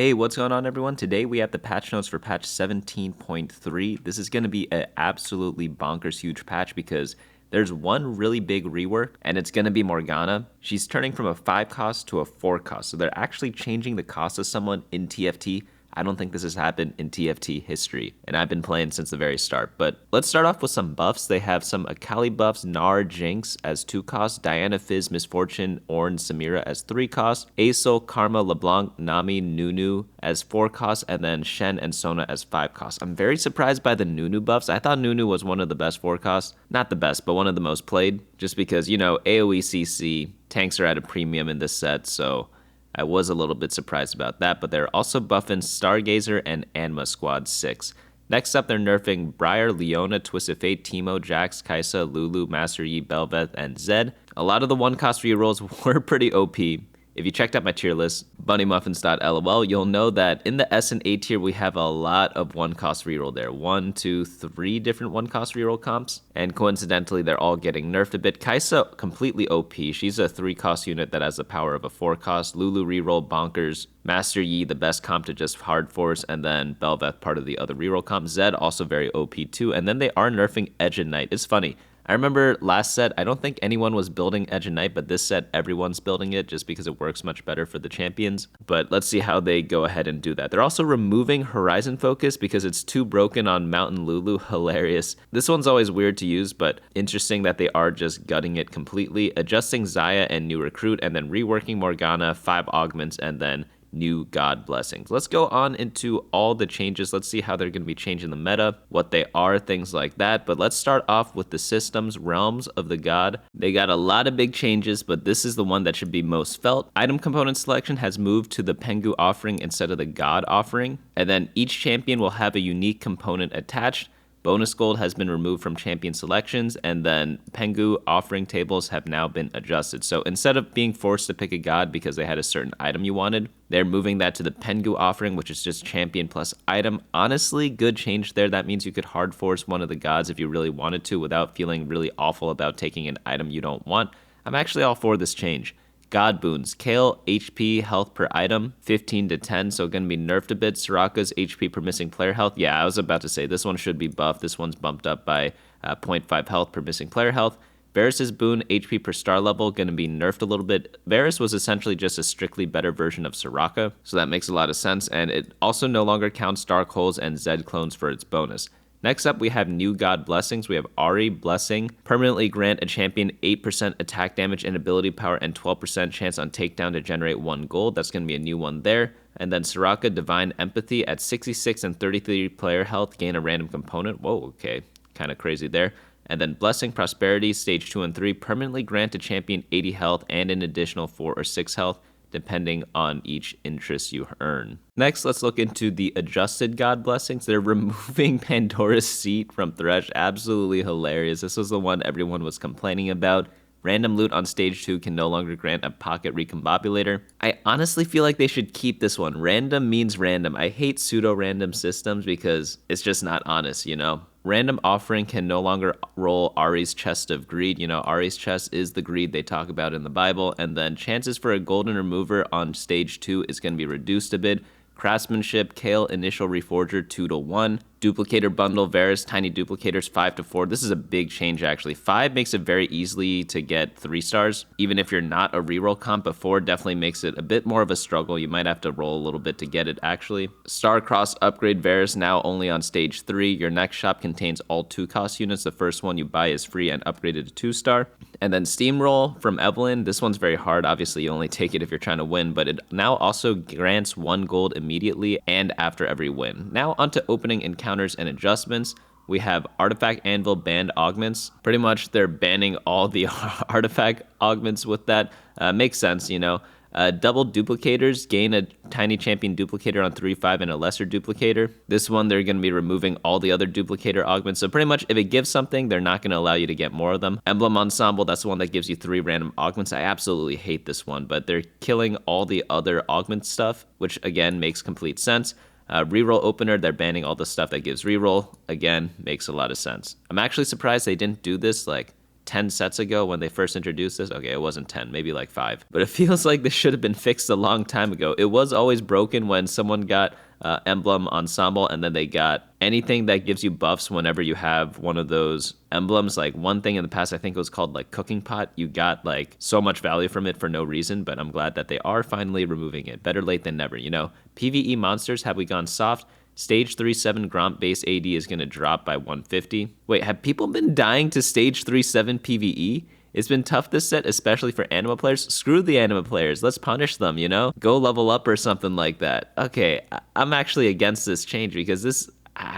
Hey, what's going on, everyone? Today we have the patch notes for patch 17.3. This is going to be an absolutely bonkers huge patch because there's one really big rework, and it's going to be Morgana. She's turning from a 5 cost to a 4 cost, so they're actually changing the cost of someone in TFT. I don't think this has happened in TFT history, and I've been playing since the very start. But let's start off with some buffs. They have some Akali buffs, Gnar, Jinx as 2 costs, Diana, Fizz, Misfortune, Ornn, Samira as 3 costs, Aesol, Karma, LeBlanc, Nami, Nunu as 4 costs, and then Shen and Sona as 5 costs. I'm very surprised by the Nunu buffs. I thought Nunu was one of the best 4 costs. Not the best, but one of the most played, just because, AoE CC, tanks are at a premium in this set, so I was a little bit surprised about that, but they're also buffing Stargazer and Anma Squad 6. Next up, they're nerfing Briar, Leona, Twisted Fate, Teemo, Jax, Kaisa, Lulu, Master Yi, Bel'Veth, and Zed. A lot of the 1-cost rerolls were pretty OP. If you checked out my tier list, bunnymuffins.lol, you'll know that in the S and A tier, we have a lot of 1-cost reroll there. 1, 2, 3 different 1-cost reroll comps. And coincidentally, they're all getting nerfed a bit. Kaisa, completely OP. She's a 3-cost unit that has the power of a 4-cost. Lulu reroll, bonkers. Master Yi, the best comp to just hard force. And then Bel'Veth, part of the other reroll comp. Zed, also very OP too. And then they are nerfing Edge and Knight. It's funny. I remember last set, I don't think anyone was building Edge and Knight, but this set, everyone's building it just because it works much better for the champions. But let's see how they go ahead and do that. They're also removing Horizon Focus because it's too broken on Mountain Lulu. Hilarious. This one's always weird to use, but interesting that they are just gutting it completely. Adjusting Xayah and New Recruit, and then reworking Morgana, 5 augments, and then new god blessings. Let's go on into all the changes. Let's see how they're going to be changing the meta, what they are, things like that. But let's start off with the systems, realms of the god. They got a lot of big changes, but this is the one that should be most felt. Item component selection has moved to the Pengu offering instead of the god offering. And then each champion will have a unique component attached. Bonus gold has been removed from champion selections, and then Pengu offering tables have now been adjusted. So instead of being forced to pick a god because they had a certain item you wanted, they're moving that to the Pengu offering, which is just champion plus item. Honestly, good change there. That means you could hard force one of the gods if you really wanted to without feeling really awful about taking an item you don't want. I'm actually all for this change. God boons. Kayle, HP, health per item, 15 to 10, so going to be nerfed a bit. Soraka's HP per missing player health. Yeah, I was about to say, this one should be buffed. This one's bumped up by 0.5 health per missing player health. Varus's boon, HP per star level, going to be nerfed a little bit. Varus was essentially just a strictly better version of Soraka, so that makes a lot of sense, and it also no longer counts Dark Holes and Zed clones for its bonus. Next up, we have new god blessings. We have Ahri Blessing. Permanently grant a champion 8% attack damage and ability power and 12% chance on takedown to generate 1 gold. That's going to be a new one there. And then Soraka Divine Empathy at 66 and 33 player health. Gain a random component. Whoa, okay. Kind of crazy there. And then Blessing Prosperity, stage 2 and 3. Permanently grant a champion 80 health and an additional 4 or 6 health, depending on each interest you earn. Next, let's look into the adjusted god blessings. They're removing Pandora's Seat from Thresh. Absolutely hilarious. This was the one everyone was complaining about. Random loot on stage 2 can no longer grant a pocket recombobulator. I honestly feel like they should keep this one. Random means random. I hate pseudo-random systems because it's just not honest, Random offering can no longer roll Ahri's Chest of Greed. Ahri's Chest is the greed they talk about in the Bible. And then chances for a golden remover on stage 2 is going to be reduced a bit. Craftsmanship, Kayle, Initial Reforger, 2 to 1. Duplicator Bundle, Varus, Tiny Duplicators, 5 to 4. This is a big change, actually. 5 makes it very easily to get 3 stars, even if you're not a reroll comp, but 4 definitely makes it a bit more of a struggle. You might have to roll a little bit to get it, actually. Star-Cross Upgrade, Varus, now only on stage 3. Your next shop contains all 2-cost units. The first one you buy is free and upgraded to 2-star. And then Steamroll from Evelyn. This one's very hard. Obviously, you only take it if you're trying to win, but it now also grants 1 gold immediately and after every win. Now onto opening encounters and adjustments. We have Artifact Anvil banned augments. Pretty much they're banning all the artifact augments with that. Makes sense, Double duplicators, gain a tiny champion duplicator on 3-5 and a lesser duplicator. This one, they're going to be removing all the other duplicator augments. So pretty much if it gives something, they're not going to allow you to get more of them. Emblem Ensemble, that's the one that gives you 3 random augments. I absolutely hate this one, but they're killing all the other augment stuff, which again makes complete sense. Reroll opener, they're banning all the stuff that gives reroll. Again, makes a lot of sense. I'm actually surprised they didn't do this 10 sets ago when they first introduced this. Okay, it wasn't 10, maybe like 5. But it feels like this should have been fixed a long time ago. It was always broken when someone got emblem ensemble and then they got anything that gives you buffs whenever you have one of those emblems. Like one thing in the past, I think it was called like cooking pot. You got like so much value from it for no reason, but I'm glad that they are finally removing it. Better late than never, you know? PvE monsters, have we gone soft? Stage 3-7 Gromp base AD is going to drop by 150. Wait, have people been dying to Stage 3-7 PvE? It's been tough this set, especially for anima players. Screw the anima players. Let's punish them, you know? Go level up or something like that. Okay, I'm actually against this change because this...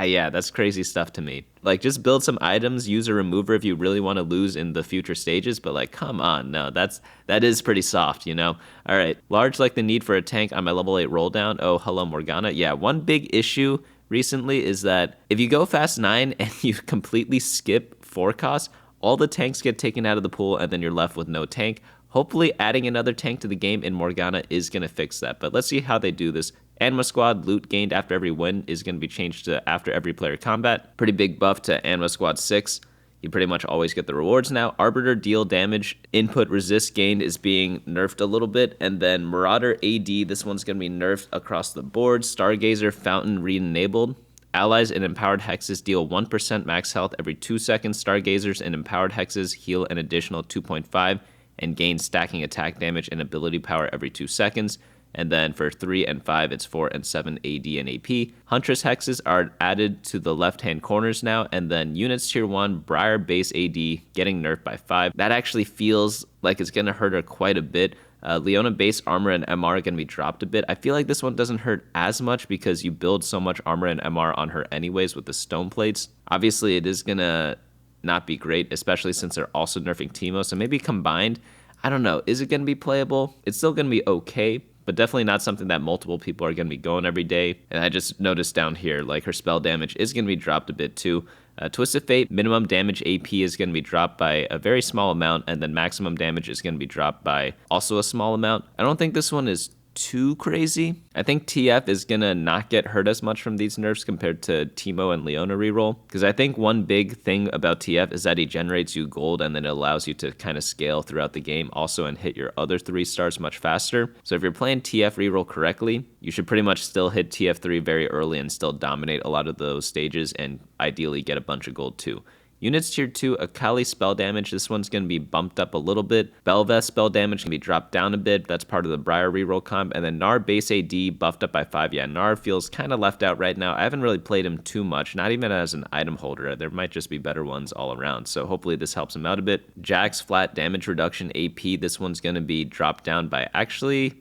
yeah, that's crazy stuff to me. Like, just build some items, use a remover if you really want to lose in the future stages, but like, come on, no, that is pretty soft, you know? All right, large like the need for a tank on my level 8 roll down. Oh, hello, Morgana. Yeah, one big issue recently is that if you go fast 9 and you completely skip 4 costs, all the tanks get taken out of the pool and then you're left with no tank. Hopefully adding another tank to the game in Morgana is going to fix that, but let's see how they do this. Anima Squad loot gained after every win is going to be changed to after every player combat. Pretty big buff to Anima Squad 6. You pretty much always get the rewards now. Arbiter deal damage. Input resist gained is being nerfed a little bit. And then Marauder AD, this one's going to be nerfed across the board. Stargazer Fountain re-enabled. Allies and empowered hexes deal 1% max health every 2 seconds. Stargazers and empowered hexes heal an additional 2.5 and gain stacking attack damage and ability power every 2 seconds. And then for 3 and 5, it's 4 and 7 AD and AP. Huntress hexes are added to the left-hand corners now. And then units tier 1, Briar base AD getting nerfed by 5. That actually feels like it's going to hurt her quite a bit. Leona base armor and MR are going to be dropped a bit. I feel like this one doesn't hurt as much because you build so much armor and MR on her anyways with the stone plates. Obviously, it is going to not be great, especially since they're also nerfing Teemo. So maybe combined, I don't know. Is it going to be playable? It's still going to be okay, but definitely not something that multiple people are going to be going every day. And I just noticed down here, like her spell damage is going to be dropped a bit too. Twisted Fate, minimum damage AP is going to be dropped by a very small amount, and then maximum damage is going to be dropped by also a small amount. I don't think this one is too crazy. I think TF is gonna not get hurt as much from these nerfs compared to Teemo and Leona reroll, because I think one big thing about TF is that he generates you gold and then it allows you to kind of scale throughout the game also and hit your other 3 stars much faster. So if you're playing TF reroll correctly, you should pretty much still hit TF3 very early and still dominate a lot of those stages and ideally get a bunch of gold too. Units tier 2, Akali spell damage, this one's going to be bumped up a little bit. Belveth spell damage can be dropped down a bit, that's part of the Briar reroll comp. And then Gnar base AD buffed up by 5. Yeah, Gnar feels kind of left out right now. I haven't really played him too much, not even as an item holder. There might just be better ones all around, so hopefully this helps him out a bit. Jax flat damage reduction AP, this one's going to be dropped down by actually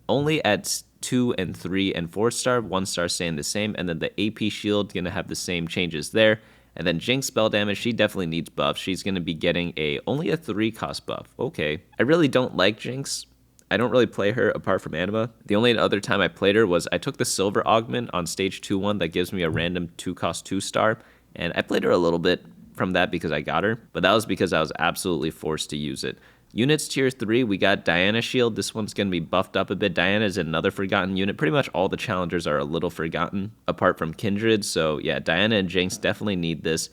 only at 2 and 3 and 4 star, 1 star staying the same. And then the AP shield going to have the same changes there. And then Jinx spell damage, she definitely needs buffs. She's going to be getting only a 3 cost buff. Okay. I really don't like Jinx. I don't really play her apart from Anima. The only other time I played her was I took the silver augment on stage 2-1 that gives me a random 2 cost 2 star. And I played her a little bit from that because I got her. But that was because I was absolutely forced to use it. Units tier 3, we got Diana shield. This one's going to be buffed up a bit. Diana is another forgotten unit. Pretty much all the challengers are a little forgotten apart from Kindred. So yeah, Diana and Jinx definitely need this.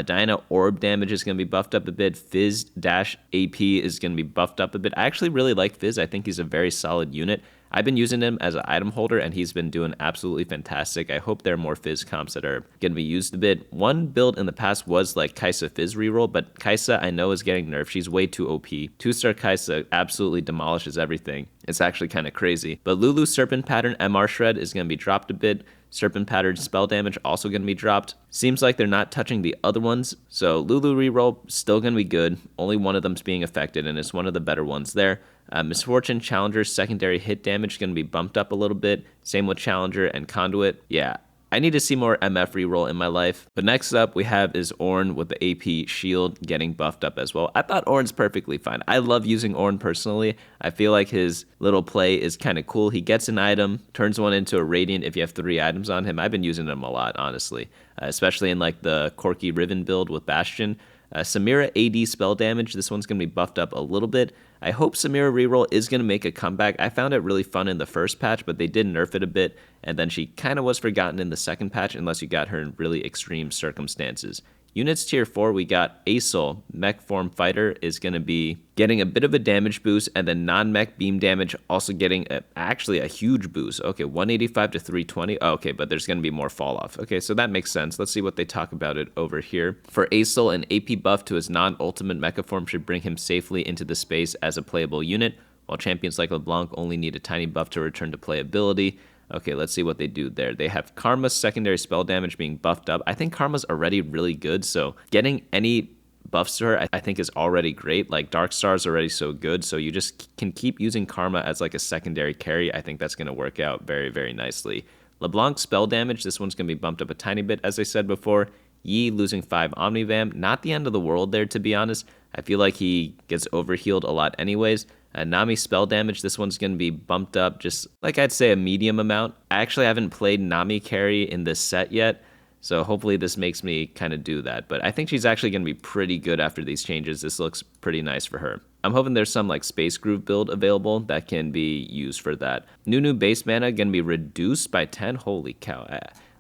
Diana orb damage is going to be buffed up a bit. Fizz dash AP is going to be buffed up a bit. I actually really like Fizz. I think he's a very solid unit. I've been using him as an item holder, and he's been doing absolutely fantastic. I hope there are more Fizz comps that are going to be used a bit. One build in the past was like Kai'Sa Fizz reroll, but Kai'Sa I know is getting nerfed. She's way too OP. 2-star Kai'Sa absolutely demolishes everything. It's actually kind of crazy. But Lulu Serpent Pattern MR Shred is going to be dropped a bit. Serpent Pattern spell damage also going to be dropped. Seems like they're not touching the other ones, so Lulu reroll still going to be good. Only one of them's being affected, and it's one of the better ones there. Misfortune Challenger's secondary hit damage is going to be bumped up a little bit. Same with Challenger and Conduit. Yeah, I need to see more MF reroll in my life. But next up we have is Ornn with the AP shield getting buffed up as well. I thought Ornn's perfectly fine. I love using Ornn personally. I feel like his little play is kind of cool. He gets an item, turns one into a Radiant if you have 3 items on him. I've been using him a lot, honestly, especially in like the Corky Riven build with Bastion. Samira AD spell damage, this one's going to be buffed up a little bit. I hope Samira reroll is going to make a comeback. I found it really fun in the first patch, but they did nerf it a bit, and then she kind of was forgotten in the second patch unless you got her in really extreme circumstances. Units tier 4, we got Asol, mech form fighter, is going to be getting a bit of a damage boost, and then non-mech beam damage also getting actually a huge boost. Okay, 185 to 320. Oh, okay, but there's going to be more fall off. Okay, so that makes sense. Let's see what they talk about it over here. For Asol, an AP buff to his non-ultimate mecha form should bring him safely into the space as a playable unit, while champions like LeBlanc only need a tiny buff to return to playability. Okay, let's see what they do there. They have Karma's secondary spell damage being buffed up. I think Karma's already really good, so getting any buffs to her I think is already great. Like Dark Star's already so good, so you just can keep using Karma as like a secondary carry. I think that's going to work out very, very nicely. LeBlanc's spell damage, this one's going to be bumped up a tiny bit, as I said before. Yi losing 5 Omnivamp, not the end of the world there, to be honest. I feel like he gets overhealed a lot anyways. Nami spell damage, this one's going to be bumped up just like I'd say a medium amount. I actually haven't played Nami carry in this set yet, so hopefully this makes me kind of do that. But I think she's actually going to be pretty good after these changes. This looks pretty nice for her. I'm hoping there's some like Space Groove build available that can be used for that. Nunu base mana going to be reduced by 10. Holy cow.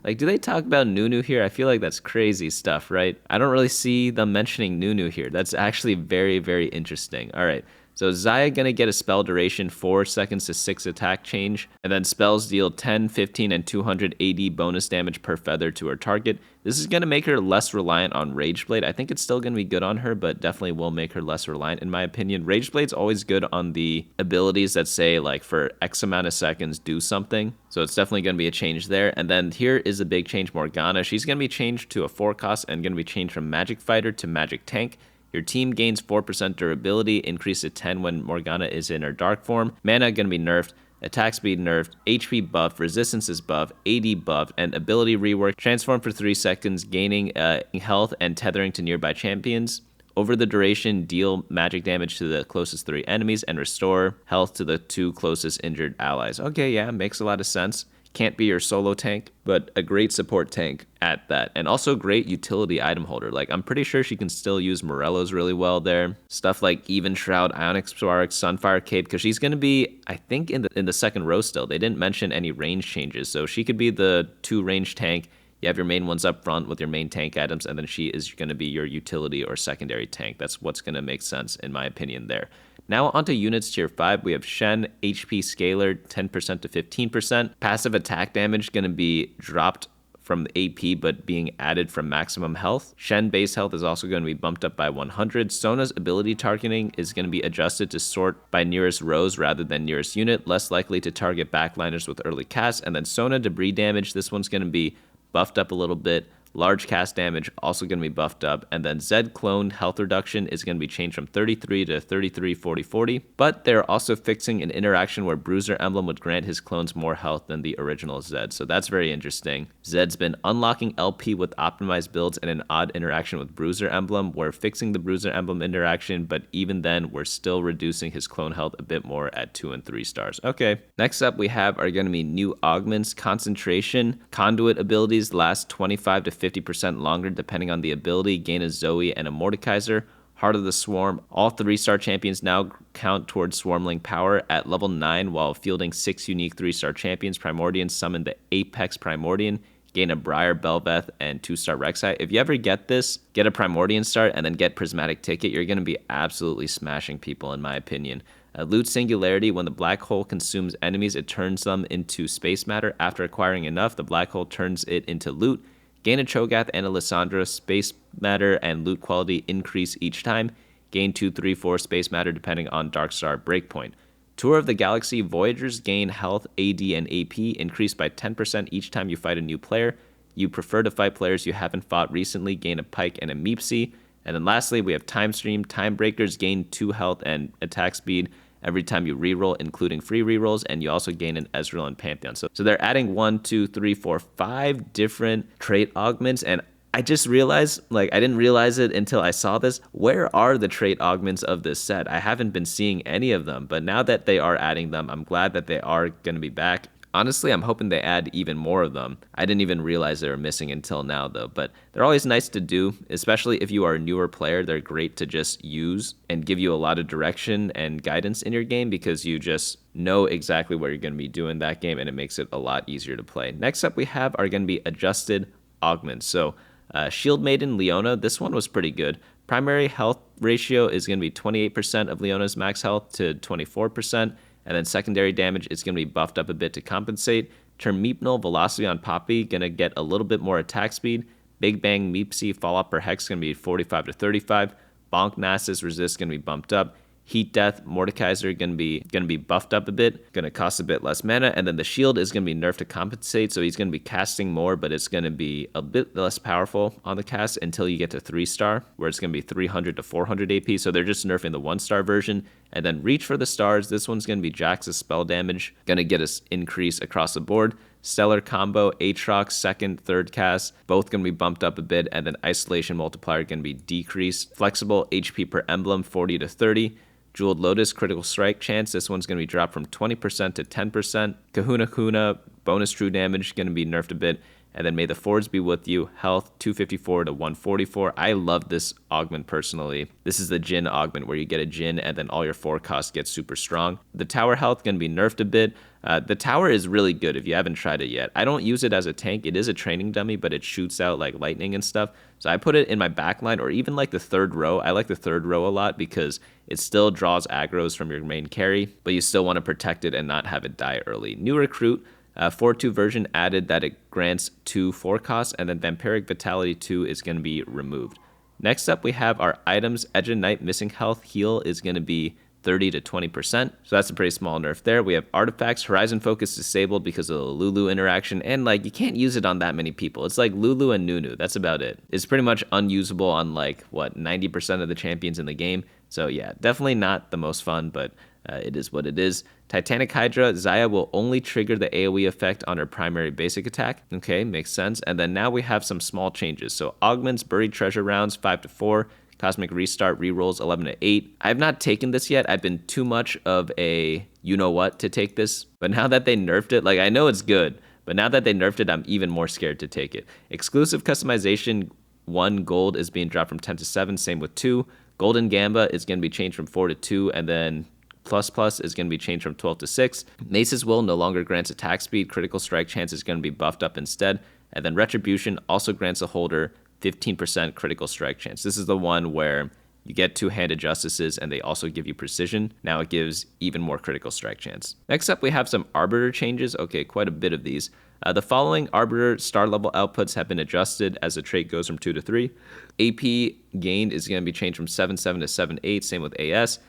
Like, do they talk about Nunu here? I feel like that's crazy stuff, right? I don't really see them mentioning Nunu here. That's actually very, very interesting. All right. So Xayah gonna get a spell duration 4 seconds to 6 attack change, and then spells deal 10, 15, and 200 AD bonus damage per feather to her target. This is gonna make her less reliant on Rageblade. I think it's still gonna be good on her, but definitely will make her less reliant in my opinion. Rageblade's always good on the abilities that say like for X amount of seconds do something. So it's definitely gonna be a change there. And then here is a big change, Morgana. She's gonna be changed to a 4 cost and gonna be changed from Magic Fighter to Magic Tank. Your team gains 4% durability, increase to 10 when Morgana is in her dark form. Mana gonna be nerfed, attack speed nerfed, HP buff, resistance is buff, AD buff, and ability rework. Transform for 3 seconds, gaining health and tethering to nearby champions. Over the duration, deal magic damage to the closest 3 enemies and restore health to the 2 closest injured allies. Okay, yeah, makes a lot of sense. Can't be your solo tank, but a great support tank at that. And also great utility item holder. Like, I'm pretty sure she can still use Morello's really well there. Stuff like Even Shroud, Ionic Spark, Sunfire Cape, because she's going to be, I think, in the second row still. They didn't mention any range changes, so she could be the 2 range tank. You have your main ones up front with your main tank items, and then she is going to be your utility or secondary tank. That's what's going to make sense, in my opinion, there. Now onto units tier 5, we have Shen, HP scalar 10% to 15%. Passive attack damage going to be dropped from AP but being added from maximum health. Shen base health is also going to be bumped up by 100. Sona's ability targeting is going to be adjusted to sort by nearest rows rather than nearest unit, less likely to target backliners with early casts. And then Sona debris damage, this one's going to be buffed up a little bit. Large cast damage also going to be buffed up, and then Zed clone health reduction is going to be changed from 33 to 33, 40, 40, but they're also fixing an interaction where Bruiser Emblem would grant his clones more health than the original Zed, so that's very interesting. Zed's been unlocking LP with optimized builds and an odd interaction with Bruiser Emblem. We're fixing the Bruiser Emblem interaction, but even then, we're still reducing his clone health a bit more at 2 and 3 stars. Okay, next up we have are going to be new augments. Concentration, conduit abilities last 25 to 50% longer depending on the ability. Gain a Zoe and a Mordekaiser. Heart of the Swarm. All 3-star champions now count towards Swarmling power at level 9 while fielding 6 unique 3-star champions. Primordians summon the Apex Primordian. Gain a Briar, Belveth, and 2-star Rek'Sai. If you ever get this, get a Primordian start and then get Prismatic Ticket, you're going to be absolutely smashing people in my opinion. Loot Singularity, when the black hole consumes enemies, it turns them into space matter. After acquiring enough, the black hole turns it into loot. Gain a Cho'Gath and a Lissandra. Space matter and loot quality increase each time. Gain 2, 3, 4 space matter depending on Darkstar Breakpoint. Tour of the Galaxy, Voyagers gain health, AD, and AP, increased by 10% each time you fight a new player. You prefer to fight players you haven't fought recently, gain a Pike and a Meepsy. And then lastly, we have Time Stream. Time Breakers gain 2 health and attack speed every time you reroll, including free rerolls, and you also gain an Ezreal and Pantheon. So they're adding 1, 2, 3, 4, 5 different trait augments, and I just realized, like, I didn't realize it until I saw this. Where are the trait augments of this set? I haven't been seeing any of them, but now that they are adding them, I'm glad that they are going to be back. Honestly, I'm hoping they add even more of them. I didn't even realize they were missing until now, though. But they're always nice to do, especially if you are a newer player. They're great to just use and give you a lot of direction and guidance in your game because you just know exactly what you're going to be doing that game, and it makes it a lot easier to play. Next up we have are going to be adjusted augments. So Shield Maiden Leona, this one was pretty good. Primary health ratio is going to be 28% of Leona's max health to 24%, and then secondary damage is going to be buffed up a bit to compensate. Termipnal Velocity on Poppy, going to get a little bit more attack speed. Big Bang Meepsy Fallout per Hex going to be 45 to 35. Bonk Nasus Resist going to be bumped up. Heat Death Mordekaiser going to be buffed up a bit, going to cost a bit less mana, and then the shield is going to be nerfed to compensate, so he's going to be casting more, but it's going to be a bit less powerful on the cast until you get to 3-star, where it's going to be 300 to 400 AP, so they're just nerfing the 1-star version. And then Reach for the Stars, this one's going to be Jax's spell damage, going to get us increase across the board. Stellar Combo, Aatrox, second, third cast, both going to be bumped up a bit, and then Isolation Multiplier going to be decreased. Flexible HP per emblem, 40 to 30. Jeweled Lotus, critical strike chance. This one's going to be dropped from 20% to 10%. Kahuna Kuna, bonus true damage, going to be nerfed a bit. And then May the Fords be with you. Health, 254 to 144. I love this augment personally. This is the Jhin augment where you get a Jhin and then all your 4 costs get super strong. The tower health going to be nerfed a bit. The tower is really good if you haven't tried it yet. I don't use it as a tank. It is a training dummy, but it shoots out like lightning and stuff. So I put it in my backline or even like the third row. I like the third row a lot because it still draws aggros from your main carry, but you still want to protect it and not have it die early. New recruit. 4.2 version added that it grants 2 4 costs, and then Vampiric Vitality 2 is going to be removed. Next up, we have our items. Edge of Night Missing Health Heal is going to be 30 to 20%, so that's a pretty small nerf there. We have artifacts. Horizon Focus disabled because of the Lulu interaction, and like you can't use it on that many people. It's like Lulu and Nunu, that's about it. It's pretty much unusable on like, what, 90% of the champions in the game. So yeah, definitely not the most fun, but it is what it is. Titanic Hydra, Xayah will only trigger the AoE effect on her primary basic attack. Okay, makes sense. And then now we have some small changes. So Augments, Buried Treasure rounds, 5 to 4. Cosmic Restart rerolls, 11 to 8. I have not taken this yet. I've been too much of a you-know-what to take this. But now that they nerfed it, like I know it's good, but now that they nerfed it, I'm even more scared to take it. Exclusive customization, 1 gold is being dropped from 10 to 7, same with 2. Golden Gamba is going to be changed from 4 to 2, and then Plus Plus is going to be changed from 12 to 6. Mace's Will no longer grants attack speed. Critical strike chance is going to be buffed up instead. And then Retribution also grants a holder 15% critical strike chance. This is the one where you get 2-handed justices and they also give you precision. Now it gives even more critical strike chance. Next up, we have some Arbiter changes. Okay, quite a bit of these. The following Arbiter star level outputs have been adjusted as the trait goes from 2 to 3. AP gained is going to be changed from 7-7 to 7-8, same with AS.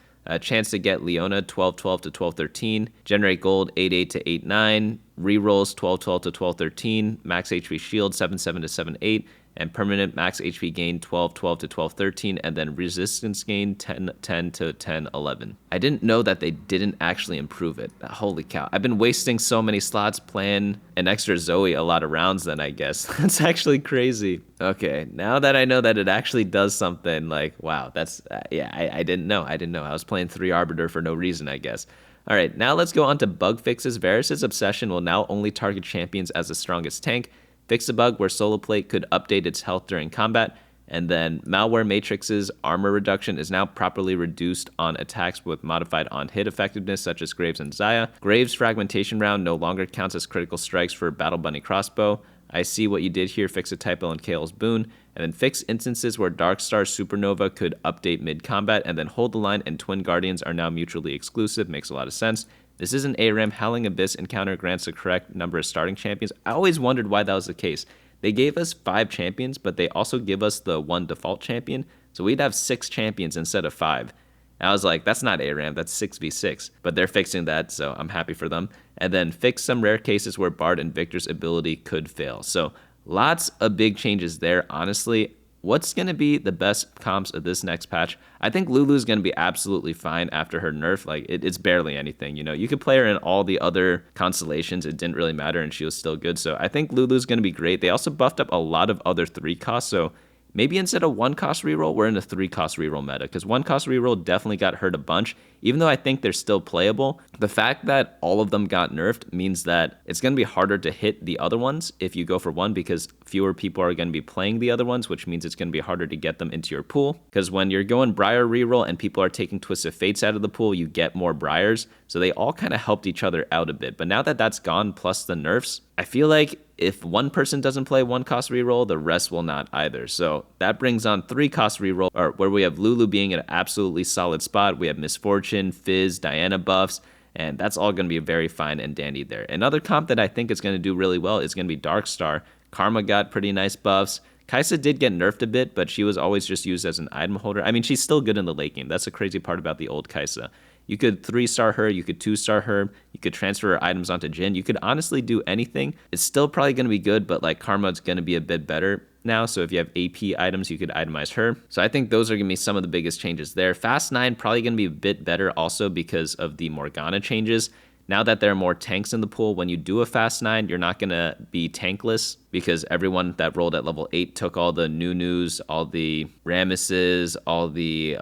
Chance to get Leona 12-12 to 12-13. Generate gold 8-8 to 8-9. Rerolls 12-12 to 12-13. Max HP shield 7-7 to 7-8. And permanent max HP gain 12-12 to 12-13. And then resistance gain 10-10 to 10-11. I didn't know that they didn't actually improve it. Holy cow. I've been wasting so many slots playing an extra Zoe a lot of rounds then, I guess. That's actually crazy. Okay, now that I know that it actually does something, like, wow, that's, I didn't know. I was playing 3 Arbiter for no reason, I guess. All right, now let's go on to bug fixes. Varus' Obsession will now only target champions as the strongest tank. Fix a bug where Solo Plate could update its health during combat. And then Malware Matrix's armor reduction is now properly reduced on attacks with modified on-hit effectiveness, such as Graves and Xayah. Graves' Fragmentation Round no longer counts as critical strikes for Battle Bunny Crossbow. I see what you did here, fix a typo in Kale's Boon. And then fix instances where Darkstar Supernova could update mid-combat. And then Hold the Line and Twin Guardians are now mutually exclusive. Makes a lot of sense. This is an ARAM. Howling Abyss encounter grants the correct number of starting champions. I always wondered why that was the case. They gave us 5 champions, but they also give us the 1 default champion. So we'd have 6 champions instead of 5. And I was like, that's not ARAM, that's 6v6. But they're fixing that, so I'm happy for them. And then fix some rare cases where Bard and Victor's ability could fail. So lots of big changes there, honestly. What's going to be the best comps of this next patch? I think Lulu's going to be absolutely fine after her nerf. Like, it's barely anything, you know? You could play her in all the other constellations. It didn't really matter, and she was still good. So I think Lulu's going to be great. They also buffed up a lot of other 3 costs. So maybe instead of 1 cost reroll, we're in a 3 cost reroll meta. Because 1 cost reroll definitely got hurt a bunch. even though I think they're still playable, the fact that all of them got nerfed means that it's going to be harder to hit the other ones if you go for one, because fewer people are going to be playing the other ones, which means it's going to be harder to get them into your pool. Because when you're going Briar reroll and people are taking Twisted Fates out of the pool, you get more Briars. So they all kind of helped each other out a bit. But now that that's gone, plus the nerfs, I feel like if one person doesn't play 1-cost reroll, the rest will not either. So that brings on 3-cost reroll, or where we have Lulu being an absolutely solid spot. We have Misfortune, Fizz, Diana buffs, and that's all going to be very fine and dandy there. Another comp that I think is going to do really well is going to be Darkstar. Karma got pretty nice buffs. Kaisa did get nerfed a bit, but she was always just used as an item holder. I mean, she's still good in the late game. That's the crazy part about the old Kaisa. You could 3-star her, you could 2-star her, you could transfer her items onto Jhin. You could honestly do anything. It's still probably going to be good, but like Karma's going to be a bit better now. So if you have AP items, you could itemize her. So I think those are going to be some of the biggest changes there. Fast 9 probably going to be a bit better also because of the Morgana changes. Now that there are more tanks in the pool, when you do a Fast 9, you're not going to be tankless because everyone that rolled at level 8 took all the Nunus, all the Ramesses, all the,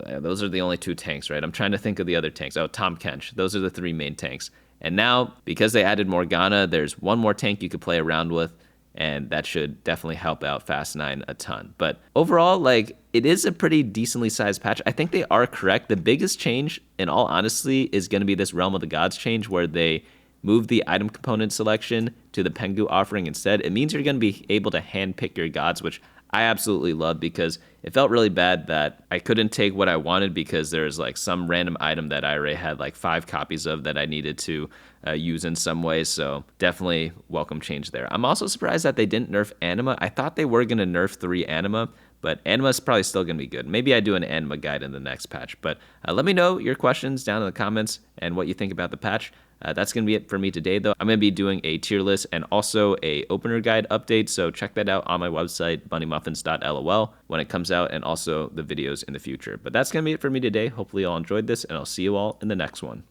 those are the only 2 tanks, right? I'm trying to think of the other tanks. Oh, Tahm Kench. Those are the 3 main tanks. And now, because they added Morgana, there's one more tank you could play around with, and that should definitely help out Fast 9 a ton. But overall, like, it is a pretty decently sized patch. I think they are correct. The biggest change, in all honesty, is going to be this Realm of the Gods change where they move the item component selection to the Pengu offering instead. It means you're going to be able to handpick your gods, which I absolutely love because it felt really bad that I couldn't take what I wanted because there's like some random item that I already had like 5 copies of that I needed to use in some way. So definitely welcome change there. I'm also surprised that they didn't nerf Anima. I thought they were going to nerf 3 Anima, but Anima is probably still going to be good. Maybe I do an Anima guide in the next patch. But let me know your questions down in the comments and what you think about the patch. That's going to be it for me today, though. I'm going to be doing a tier list and also a opener guide update, so check that out on my website, bunnymuffins.lol, when it comes out, and also the videos in the future. But that's going to be it for me today. Hopefully you all enjoyed this, and I'll see you all in the next one.